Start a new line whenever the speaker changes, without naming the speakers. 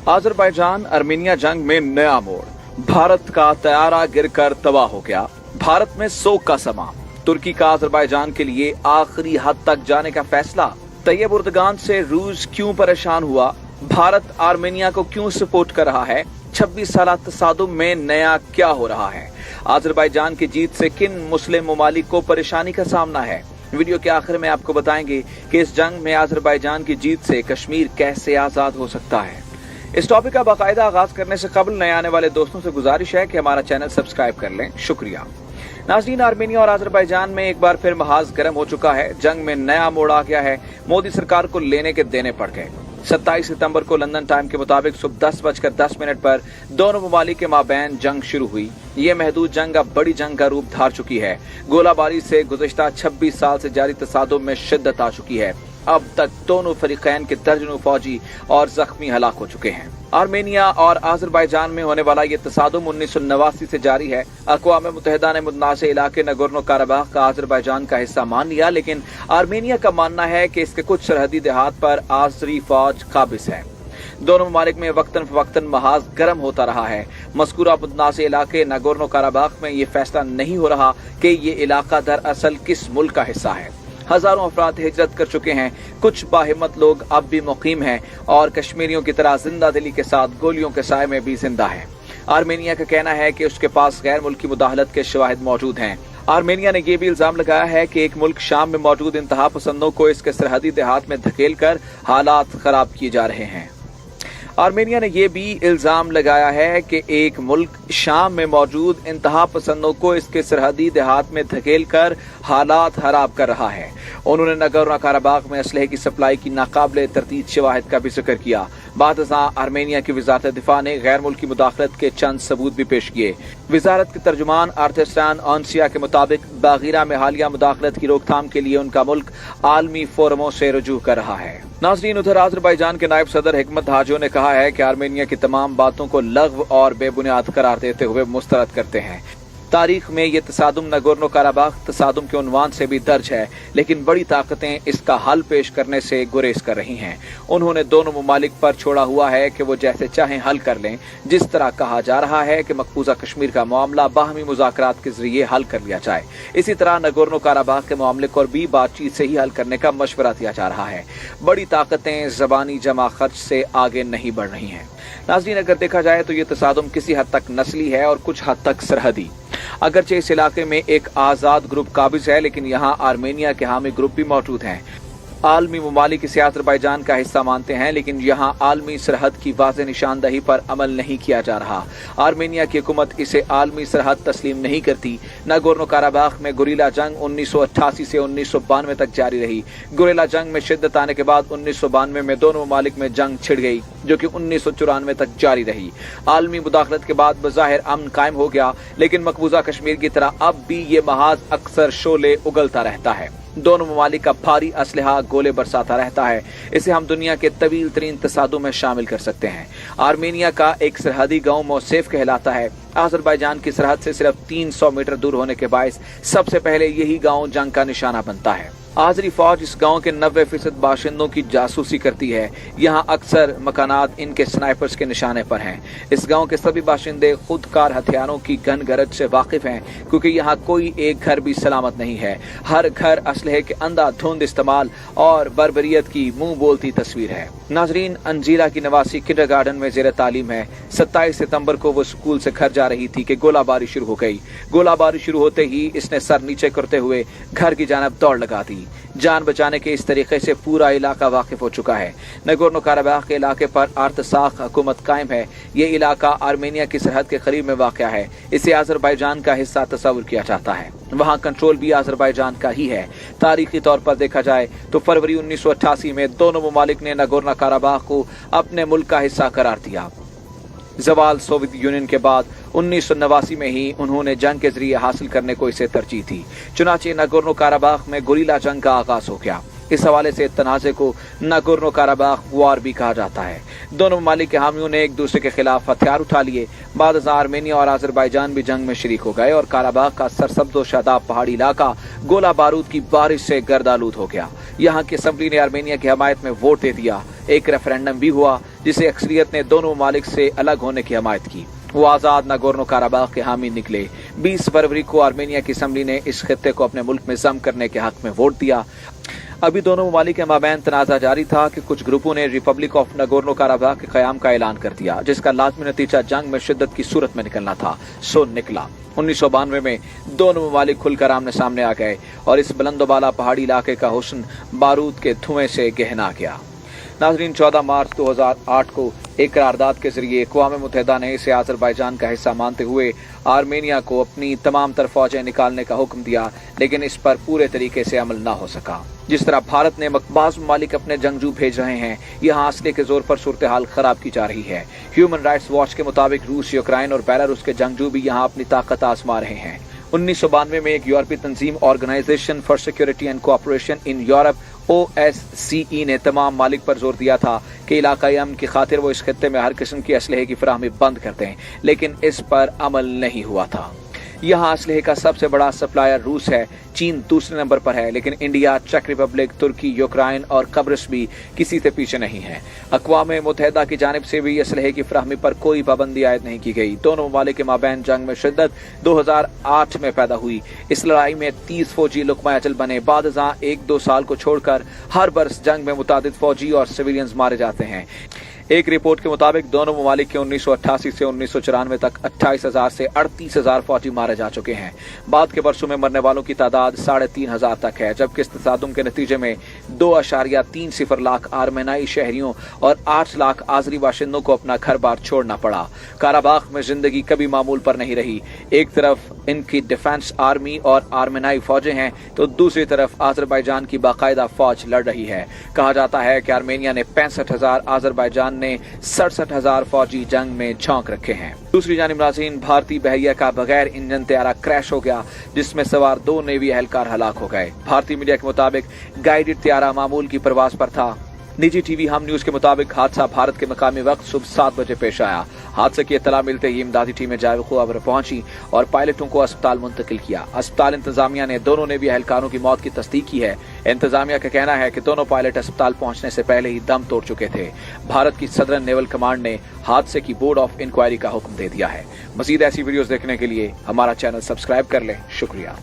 Azerbaijan Armenia जंग में नया मोड़। भारत का तैयारा गिरकर तबाह हो गया। भारत में शोक का समा। तुर्की का अजरबैजान के लिए आखिरी हद तक जाने का फैसला। तैयब उर्दगान से रूस क्यों परेशान हुआ? भारत आर्मेनिया को क्यों सपोर्ट कर रहा है? 26 साल तसादुम में नया क्या हो रहा है? अजरबैजान की जीत से किन मुस्लिम ममालिक को परेशानी का सामना है? वीडियो के आखिर में आपको बताएंगे कि इस जंग में अजरबैजान की जीत से कश्मीर कैसे आजाद हो सकता है। इस टॉपिक का बाकायदा आगाज करने से कबल नए आने वाले दोस्तों से गुजारिश है कि हमारा चैनल सब्सक्राइब कर लें। शुक्रिया। नाज़रीन, आर्मेनिया और अजरबैजान में एक बार फिर महाज गर्म हो चुका है। जंग में नया मोड़ आ गया है। मोदी सरकार को लेने के देने पड़ गए। 27 सितंबर को लंदन टाइम के मुताबिक सुबह 10:10 पर दोनों ममालिक के माबैन जंग शुरू हुई। ये महदूद जंग अब बड़ी जंग का रूप धार चुकी है। गोलाबारी से गुज़िश्ता 26 साल से जारी तसादुम में शिद्दत आ चुकी है। अब तक दोनों फरीकैन के दर्जनों फौजी और जख्मी हलाक हो चुके हैं। आर्मेनिया और अजरबैजान में होने वाला ये तसादुम 1989 से जारी है। अक़वाम मुत्तहिदा ने मुतनाज़ इलाके नगोर्नो काराबाख का अजरबैजान का हिस्सा मान लिया, लेकिन आर्मेनिया का मानना है कि इसके कुछ सरहदी देहात पर आज़री फौज काबिज है। दोनों ममालिक में वक्तन फवक्तन महाज गर्म होता रहा है। मज़कूरा मुतनाज़ इलाके नगोर्नो काराबाख में ये फैसला नहीं हो रहा कि ये इलाका दरअसल किस मुल्क का हिस्सा है। हजारों अफराद हिजरत कर चुके हैं। कुछ बाहिम्मत लोग अब भी मुकीम हैं और कश्मीरियों की तरह जिंदा दिली के साथ गोलियों के साए में भी जिंदा है। आर्मेनिया का कहना है कि उसके पास गैर मुल्की मुदाखलत के शवाहिद मौजूद हैं। आर्मेनिया ने यह भी इल्जाम लगाया है कि एक मुल्क शाम में मौजूद इंतहा पसंदों को इसके सरहदी देहात में धकेल कर हालात खराब किए जा रहे हैं। आर्मेनिया ने यह भी इल्जाम लगाया है कि एक मुल्क शाम में मौजूद इंतहा पसंदों को इसके सरहदी देहात में धकेल कर हालात खराब कर रहा है। उन्होंने नगोर्नो काराबाख में असलहे की सप्लाई की नाकाबिले तरतीब शवाहिद का भी जिक्र किया। बादशाह आर्मेनिया की वजारत दिफा ने गैर मुल्की मुदाखलत के चंद सबूत भी पेश किए। वजारत के तर्जुमान आर्टिस्टान ऑनसिया के मुताबिक बागीरा में हालिया मुदाखलत की रोकथाम के लिए उनका मुल्क आलमी फोरमों से रुजू कर रहा है। नाज़रीन, उधर अजरबैजान के नायब सदर हिकमत हाजो ने कहा है कि आर्मेनिया की तमाम बातों को लग़्व और बेबुनियाद करार देते हुए मुस्तरद करते हैं। तारीख में ये तसादुम नगोर्नो काराबाख तसादुम के उन्वान से भी दर्ज है, लेकिन बड़ी ताकतें इसका हल पेश करने से गुरेज कर रही हैं। उन्होंने दोनों ममालिक पर छोड़ा हुआ है कि वो जैसे चाहें हल कर लें। जिस तरह कहा जा रहा है कि मकबूजा कश्मीर का मामला बाहमी मुज़ाकरात के जरिए हल कर लिया जाए, इसी तरह नगोर्नो काराबाख के मामले को भी बातचीत से ही हल करने का मशवरा दिया जा रहा है। बड़ी ताकतें जबानी जमा खर्च से आगे नहीं बढ़ रही हैं। नाज़रीन, अगर देखा जाए तो ये तसादुम किसी हद तक नस्ली है और कुछ हद तक सरहदी। अगरचे इस इलाके में एक आजाद ग्रुप काबिज है, लेकिन यहाँ आर्मेनिया के हामी ग्रुप भी मौजूद हैं। आलमी ममालिक इसे अजरबैजान का हिस्सा मानते हैं, लेकिन यहाँ आलमी सरहद की वाज़ेह निशानदही पर अमल नहीं किया जा रहा। आर्मेनिया की हुकूमत इसे आलमी सरहद तस्लीम नहीं करती। नगोर्नो काराबाख में गुरिल्ला जंग 1988 से 1992 तक जारी रही। गुरिल्ला जंग में शिद्दत आने के बाद 1992 में दोनों ममालिक में जंग छिड़ गई, जो कि 1994 तक जारी रही। आलमी मुदाखलत के बाद बज़ाहिर अमन कायम हो गया, लेकिन मकबूजा कश्मीर की तरह अब भी ये महाज अक्सर शोले उगलता रहता है। दोनों ममालिक का भारी असलहा गोले बरसाता रहता है। इसे हम दुनिया के तवील तरीन तसादुम में शामिल कर सकते हैं। आर्मेनिया का एक सरहदी गांव मोसेफ कहलाता है। अजरबैजान की सरहद से सिर्फ 300 मीटर दूर होने के बायस सबसे पहले यही गांव जंग का निशाना बनता है। आज़री फौज इस गांव के 90% बाशिंदों की जासूसी करती है। यहाँ अक्सर मकानात इनके स्नाइपर्स के निशाने पर हैं। इस गांव के सभी बाशिंदे खुदकार हथियारों की गन गरज से वाकिफ हैं, क्योंकि यहाँ कोई एक घर भी सलामत नहीं है। हर घर असलहे के अंधाधुंध इस्तेमाल और बर्बरियत की मुंह बोलती तस्वीर है। नाजरीन, अंजीला की नवासी किंडरगार्टन में जेर तालीम है। 27 सितंबर को वो स्कूल से घर जा रही थी कि गोलाबारी शुरू हो गई। गोलाबारी शुरू होते ही इसने सर नीचे करते हुए घर की जानब दौड़ लगा दी। जान बचाने के इस तरीके से पूरा इलाका वाकिफ हो चुका है। नगोर्नो काराबाख के इलाके पर आर्तसाख हुकूमत कायम है। ये इलाका आर्मेनिया की सरहद के करीब में वाक़या है। इसे अजरबैजान का हिस्सा तस्वुर किया जाता है। वहाँ कंट्रोल भी अजरबैजान का ही है। तारीखी तौर पर देखा जाए तो फरवरी 1988 में दोनों ममालिक ने नगोर्नो काराबाख को अपने मुल्क का हिस्सा करार दिया। जवाल सोवियत यूनियन के बाद 1989 में ही उन्होंने जंग के जरिए हासिल करने को इसे तरजीह थी। चुनाचे नगोर्नो काराबाख में गुरिल्ला जंग का आगाज हो गया। इस हवाले से तनाज़े को नगोर्नो काराबाख वार भी कहा जाता है। दोनों ममालिक के हामियों ने एक दूसरे के खिलाफ हथियार उठा लिए। बाद आर्मेनिया और अजरबैजान भी जंग में शरीक हो गए और काराबाख का सरसब्ज़ व शादाब पहाड़ी इलाका गोला बारूद की बारिश से गर्दालूद हो गया। यहाँ की असम्बली ने आर्मेनिया की हमायत में वोट दे दिया। एक रेफरेंडम भी हुआ जिसे अक्सरियत ने दोनों ममालिक से अलग होने की हमायत की। वो आजाद नागोर्नो काराबाख के हामी निकले। 20 फरवरी को आर्मेनिया की असम्बली ने इस खित्ते को अपने मुल्क में जम करने के हक में वोट दिया। अभी दोनों ममालिक के माबैन तनाज़ा जारी था कि कुछ ग्रुपों ने रिपब्लिक ऑफ नागोर्नो काराबाख के क़याम का ऐलान कर दिया, जिसका लाज़मी नतीजा जंग में शिद्दत की सूरत में निकलना था। सो निकला। 1992 में दोनों ममालिक खुलकर आमने सामने आ गए और इस बुलंदोबाला पहाड़ी इलाके का हुस्न बारूद के धुएं से गहना गया। नाज़रीन, 14 मार्च 2008 को एक करारदाद के जरिए अक़वाम मुत्तहिदा ने इसे आज़रबाईजान का हिस्सा मानते हुए आर्मेनिया को अपनी तमाम तर फौजें निकालने का हुक्म दिया, लेकिन इस पर पूरे तरीके से अमल न हो सका। जिस तरह भारत ने बाज़ ममालिक अपने जंगजू भेज रहे हैं, यहाँ असले के जोर पर सूरत हाल खराब की जा रही है। ह्यूमन राइट्स वॉच के मुताबिक रूस, यूक्रेन और बेलारूस के जंगजू भी यहाँ अपनी ताकत आजमा रहे हैं। 1992 में एक यूरोपीय तंजीम organization for security and cooperation in Europe OSCE ने तमाम मालिक पर जोर दिया था कि इलाकाई अमन की खातिर वो इस खित्ते में हर किस्म की असलहे की फराहमी बंद कर दें, लेकिन इस पर अमल नहीं हुआ था। यहाँ असलहे का सबसे बड़ा सप्लायर रूस है, चीन दूसरे नंबर पर है, लेकिन इंडिया, चेक रिपब्लिक, तुर्की, यूक्रेन और कब्रिस भी किसी से पीछे नहीं है। अक़वाम मुत्तहिदा की जानिब से भी असलहे की फराहमी पर कोई पाबंदी आयद नहीं की गई। दोनों ममालिक के माबैन जंग में शिद्दत 2008 में पैदा हुई। इस लड़ाई में 30 फौजी लुक़मा अजल बने। बाद 1-2 साल को छोड़कर हर बरस जंग में मुतादिद फौजी और सिविलियंस मारे जाते हैं। एक रिपोर्ट के मुताबिक दोनों ममालिक के 1988 से 1994 तक 28,000 से 38,000 फौजी मारे जा चुके हैं। बाद के वर्षों में मरने वालों की तादाद 3,500 तक है, जबकि इस तसादुम के नतीजे में 2.30 लाख आर्मेनाई शहरियों और 8 लाख आज़री बाशिंदों को अपना घर बार छोड़ना पड़ा। काराबाख में जिंदगी कभी मामूल पर नहीं रही। एक तरफ इनकी डिफेंस आर्मी और आर्मेनाई फौजें हैं, तो दूसरी तरफ आज़रबाईजान की बाकायदा फौज लड़ रही है। कहा जाता है कि आर्मेनिया ने 65,000, आज़रबाईजान ने 67,000 फौजी जंग में झोंक रखे हैं। दूसरी जानिब नाज़रीन, भारतीय बहरिया का बगैर इंजन तैयारा क्रैश हो गया, जिसमें सवार 2 नेवी एहलकार हलाक हो गए। भारतीय मीडिया के मुताबिक गाइडेड तैयारा मामूल की परवाज पर था। निजी टीवी हम न्यूज के मुताबिक हादसा भारत के मकामी वक्त सुबह 7 बजे पेश आया। हादसे की इत्तला मिलते ही इमदादी टीमें जायबखबर पहुंची और पायलटों को अस्पताल मुंतकिल किया। अस्पताल इंतजामिया ने दोनों नेवी एहलकारों की मौत की तस्दीक की है। इंतजामिया का कहना है कि दोनों पायलट अस्पताल पहुंचने से पहले ही दम तोड़ चुके थे। भारत की सदर्न नेवल कमांड ने हादसे की बोर्ड ऑफ इंक्वायरी का हुक्म दे दिया है। मजीद ऐसी वीडियोस देखने के लिए हमारा चैनल सब्सक्राइब कर लें। शुक्रिया।